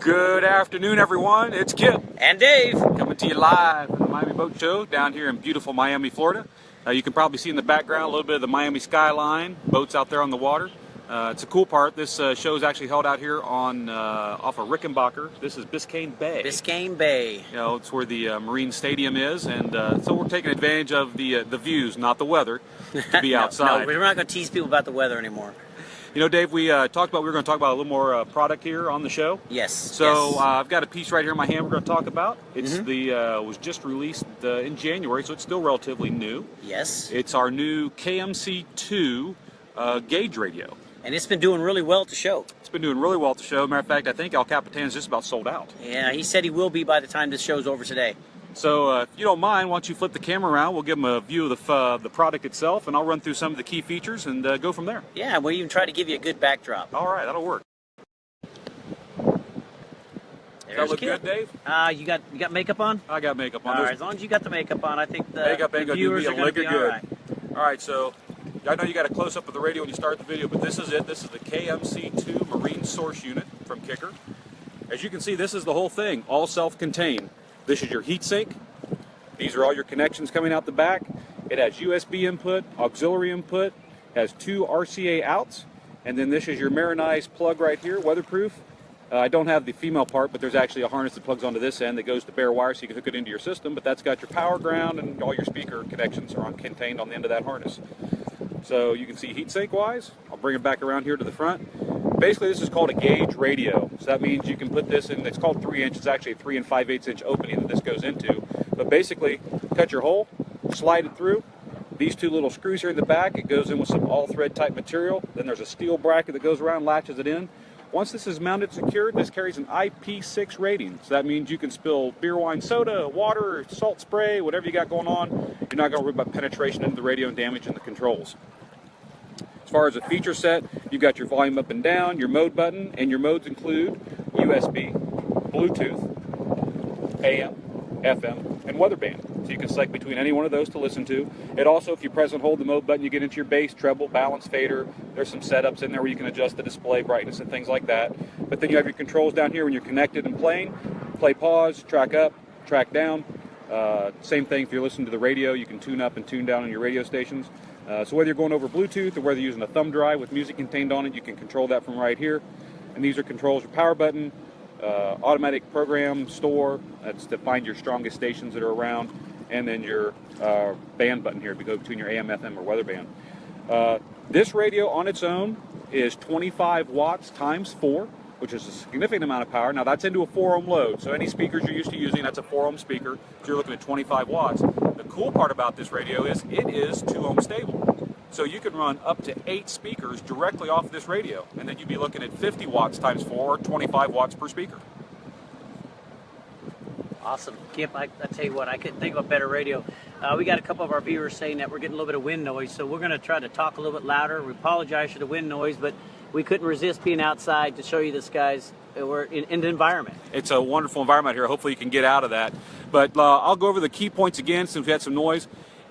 Good afternoon, everyone. It's Kip and Dave coming to you live from the Miami Boat Show down here in beautiful Miami, Florida. You can probably see in the background a little bit of the Miami skyline, boats out there on the water. It's a cool part. This show is actually held out here on off of Rickenbacker. This is Biscayne Bay. Biscayne Bay. You know, it's where the Marine Stadium is, and so we're taking advantage of the views, not the weather, to be outside. No, we're not going to tease people about the weather anymore. You know, Dave, we were going to talk about a little more product here on the show. Yes. So yes. I've got a piece right here in my hand we're going to talk about. It's was just released in January, so it's still relatively new. Yes. It's our new KMC2 gauge radio. And it's been doing really well at the show. It's been doing really well at the show. Matter of fact, I think El Capitan's just about sold out. Yeah, he said he will be by the time this show's over today. So if you don't mind, why don't you flip the camera around? We'll give them a view of the product itself, and I'll run through some of the key features and go from there. Yeah, we'll even try to give you a good backdrop. All right, that'll work. Does that look good, Dave? You got makeup on? I got makeup on. All right, as long as you got the makeup on, I think the makeup ain't viewers are going to be good. all right. All right, so I know you got a close-up of the radio when you start the video, but this is it. This is the KMC2 Marine Source Unit from Kicker. As you can see, this is the whole thing, all self-contained. This is your heat sink. These are all your connections coming out the back. It has USB input, auxiliary input, has 2 RCA outs, and then this is your marinized plug right here, weatherproof. I don't have the female part, but there's actually a harness that plugs onto this end that goes to bare wire so you can hook it into your system, but that's got your power, ground, and all your speaker connections are contained on the end of that harness. So you can see heat sink wise. I'll bring it back around here to the front. Basically, this is called a gauge radio. So that means you can put this in, it's called 3-inch, it's actually a 3 5/8 inch opening that this goes into. But basically, cut your hole, slide it through. These 2 little screws here in the back, it goes in with some all-thread type material. Then there's a steel bracket that goes around, latches it in. Once this is mounted secured, this carries an IP6 rating. So that means you can spill beer, wine, soda, water, salt spray, whatever you got going on. You're not going to worry about penetration into the radio and damage in the controls. As far as the feature set, you've got your volume up and down, your mode button, and your modes include USB, Bluetooth, AM, FM, and weather band. So you can select between any one of those to listen to. It also, if you press and hold the mode button, you get into your bass, treble, balance, fader. There's some setups in there where you can adjust the display brightness and things like that. But then you have your controls down here when you're connected and playing. Play, pause, track up, track down. Same thing if you're listening to the radio, you can tune up and tune down on your radio stations. So whether you're going over Bluetooth or whether you're using a thumb drive with music contained on it, you can control that from right here. And these are controls, your power button, automatic program store, that's to find your strongest stations that are around, and then your band button here to go between your AM, FM, or weather band. This radio on its own is 25 watts times 4, which is a significant amount of power. Now that's into a 4-ohm load, so any speakers you're used to using, that's a 4-ohm speaker, so you're looking at 25 watts. The cool part about this radio is it is 2-ohm stable. So you can run up to 8 speakers directly off of this radio, and then you'd be looking at 50 watts times 4, or 25 watts per speaker. Awesome. Kip, I tell you what, I couldn't think of a better radio. We got a couple of our viewers saying that we're getting a little bit of wind noise, so we're going to try to talk a little bit louder. We apologize for the wind noise, but we couldn't resist being outside to show you this, guys. We're in the environment. It's a wonderful environment here. Hopefully you can get out of that. But I'll go over the key points again since we had some noise.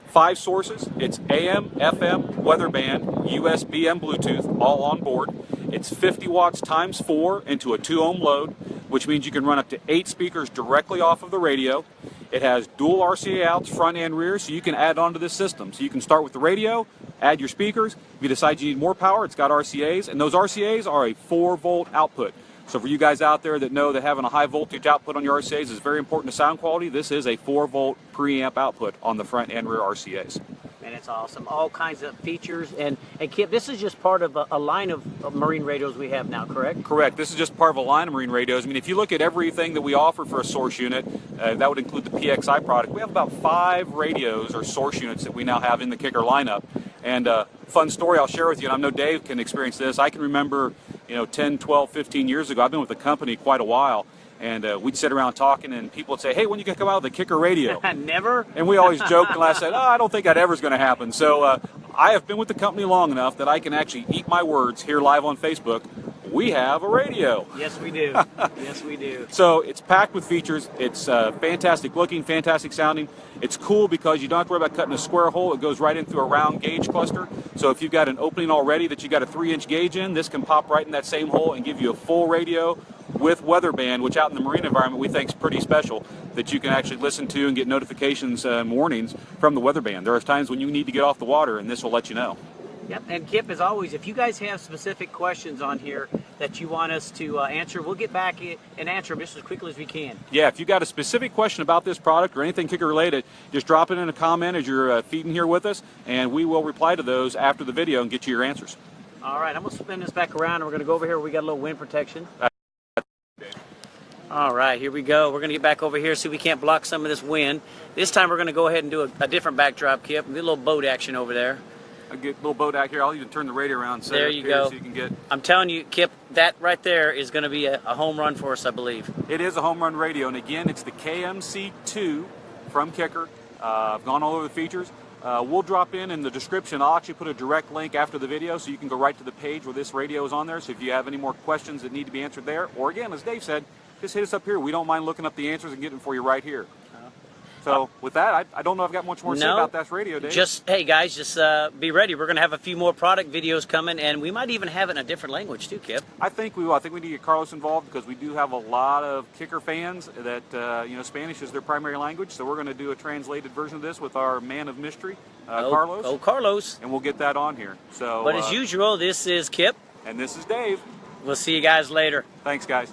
5 sources. It's AM, FM, weather band, USB, and Bluetooth, all on board. It's 50 watts times 4 into a 2-ohm load, which means you can run up to 8 speakers directly off of the radio. It has dual RCA outs, front and rear, so you can add on to this system. So you can start with the radio, add your speakers. If you decide you need more power, it's got RCAs, and those RCAs are a 4-volt output. So for you guys out there that know that having a high voltage output on your RCAs is very important to sound quality, this is a 4-volt preamp output on the front and rear RCAs. Man, it's awesome. All kinds of features. And Kip, this is just part of a line of marine radios we have now, correct? Correct. This is just part of a line of marine radios. I mean, if you look at everything that we offer for a source unit, that would include the PXI product. We have about 5 radios or source units that we now have in the Kicker lineup. And fun story I'll share with you, and I know Dave can experience this. I can remember, 10, 12, 15 years ago, I've been with the company quite a while, and we'd sit around talking, and people would say, hey, when you going to come out with the Kicker radio? Never. And we always joked and laughed, said, I don't think that ever is going to happen. So I have been with the company long enough that I can actually eat my words here live on Facebook. We have a radio. Yes, we do. Yes, we do. So it's packed with features. It's fantastic looking, fantastic sounding. It's cool because you don't have to worry about cutting a square hole. It goes right in through a round gauge cluster. So if you've got an opening already that you got a 3-inch gauge in, this can pop right in that same hole and give you a full radio with weather band, which out in the marine environment we think is pretty special, that you can actually listen to and get notifications and warnings from the weather band. There are times when you need to get off the water, and this will let you know. Yep, and Kip, as always, if you guys have specific questions on here that you want us to answer, we'll get back and answer them just as quickly as we can. Yeah, if you got a specific question about this product or anything kicker related, just drop it in a comment as you're feeding here with us, and we will reply to those after the video and get you your answers. All right, I'm going to spin this back around, and we're going to go over here where we got a little wind protection. All right, here we go. We're going to get back over here, see if we can't block some of this wind. This time we're going to go ahead and do a different backdrop, Kip. Get a little boat action over there. I'll get a little boat out here. I'll even turn the radio around. There you go. So you can get... I'm telling you, Kip, that right there is going to be a home run for us, I believe. It is a home run radio, and again, it's the KMC2 from Kicker. I've gone all over the features. We'll drop in the description. I'll actually put a direct link after the video, so you can go right to the page where this radio is on there. So if you have any more questions that need to be answered there, or again, as Dave said, just hit us up here. We don't mind looking up the answers and getting them for you right here. So with that, I don't know if I've got much more to say about this radio, Dave. Just, hey guys, just be ready. We're going to have a few more product videos coming, and we might even have it in a different language too, Kip. I think we will. I think we need to get Carlos involved, because we do have a lot of Kicker fans that, Spanish is their primary language. So we're going to do a translated version of this with our man of mystery, Carlos. Oh, Carlos. And we'll get that on here. So, but as usual, this is Kip. And this is Dave. We'll see you guys later. Thanks, guys.